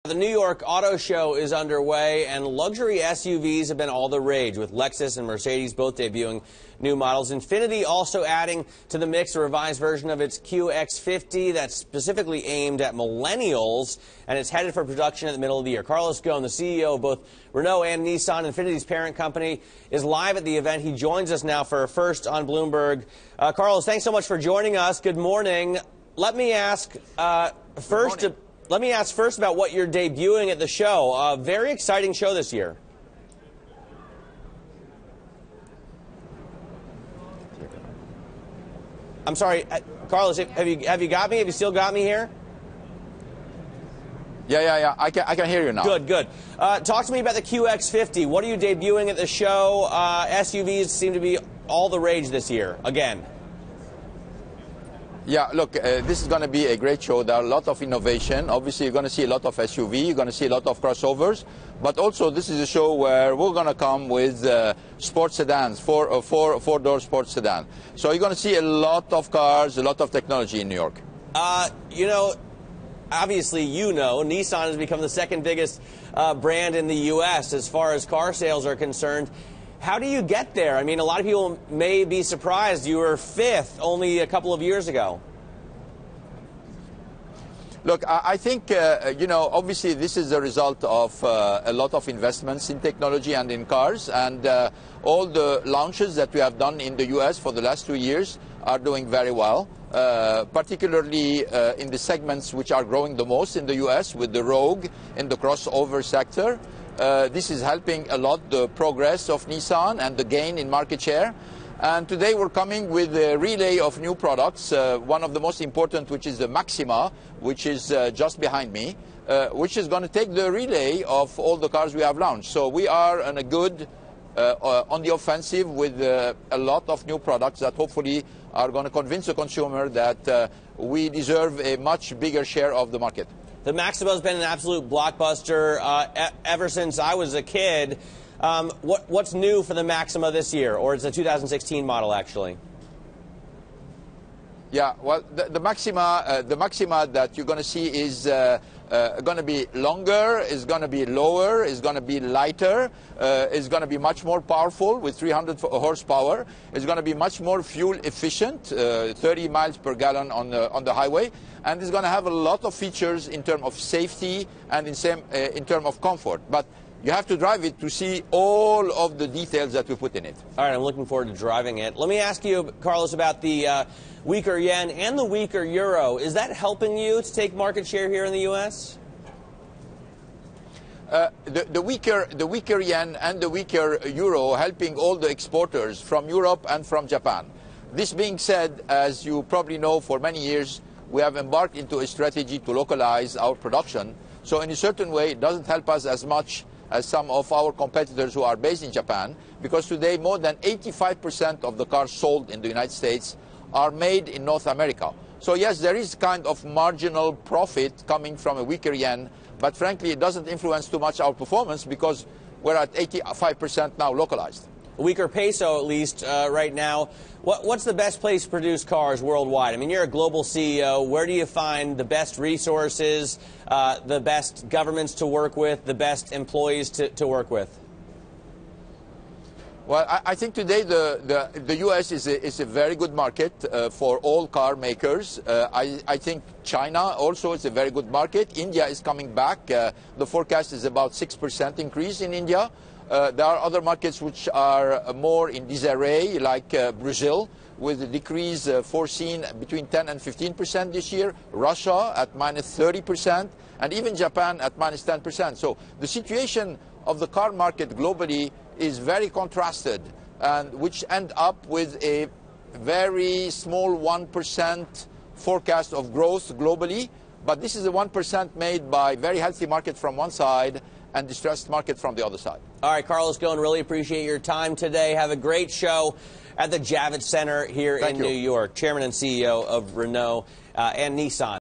The New York Auto Show is underway, and luxury SUVs have been all the rage, with Lexus and Mercedes both debuting new models. Infiniti also adding to the mix a revised version of its QX50 that's specifically aimed at millennials, and it's headed for production in the middle of the year. Carlos Ghosn, the CEO of both Renault and Nissan, Infiniti's parent company, is live at the event. He joins us now for a first on Bloomberg. Carlos, thanks so much for joining us. Good morning. Let me ask first about what you're debuting at the show. A very exciting show this year. I'm sorry, Carlos, have you got me? Have you still got me here? Yeah. I can hear you now. Good. Talk to me about the QX50. What are you debuting at the show? SUVs seem to be all the rage this year, again. Yeah, look, this is going to be a great show. There are a lot of innovation. Obviously, you're going to see a lot of SUV. You're going to see a lot of crossovers. But also, this is a show where we're going to come with sports sedans, four-door sports sedan. So you're going to see a lot of cars, a lot of technology in New York. Obviously, Nissan has become the second biggest brand in the U.S. as far as car sales are concerned. How do you get there? I mean, a lot of people may be surprised you were fifth only a couple of years ago. Look, I think, obviously this is a result of a lot of investments in technology and in cars. And all the launches that we have done in the U.S. for the last 2 years are doing very well, particularly in the segments which are growing the most in the U.S. with the Rogue in the crossover sector. This is helping a lot the progress of Nissan and the gain in market share. And today we're coming with a relay of new products, one of the most important, which is the Maxima, which is just behind me, which is going to take the relay of all the cars we have launched. So we are on on the offensive with a lot of new products that hopefully are going to convince the consumer that we deserve a much bigger share of the market. The Maxima has been an absolute blockbuster ever since I was a kid. What's new for the Maxima this year, or it's a 2016 model actually? Yeah, well, the Maxima that you're going to see is going to be longer, is going to be lower, is going to be lighter, is going to be much more powerful with 300 horsepower. It's going to be much more fuel efficient, 30 miles per gallon on the highway, and it's going to have a lot of features in terms of safety and in terms of comfort. But you have to drive it to see all of the details that we put in it. All right, I'm looking forward to driving it. Let me ask you, Carlos, about the weaker yen and the weaker euro. Is that helping you to take market share here in the U.S.? The weaker yen and the weaker euro helping all the exporters from Europe and from Japan. This being said, as you probably know, for many years we have embarked into a strategy to localize our production. So in a certain way, it doesn't help us as much as some of our competitors who are based in Japan, because today more than 85% of the cars sold in the United States are made in North America. So yes, there is kind of marginal profit coming from a weaker yen, but frankly it doesn't influence too much our performance because we're at 85% now localized. A weaker peso, at least, right now. What's the best place to produce cars worldwide? I mean, you're a global CEO. Where do you find the best resources, the best governments to work with, the best employees to work with? Well, I think today the U.S. is a very good market for all car makers. I think China also is a very good market. India is coming back. The forecast is about 6% increase in India. There are other markets which are more in disarray, like Brazil, with a decrease foreseen between 10 and 15% this year, Russia at minus 30%, and even Japan at minus 10%. So the situation of the car market globally is very contrasted, and which end up with a very small 1% forecast of growth globally. But this is a 1% made by very healthy market from one side and distressed market from the other side. All right, Carlos Ghosn, really appreciate your time today. Have a great show at the Javits Center here in New York. Chairman and CEO of Renault and Nissan.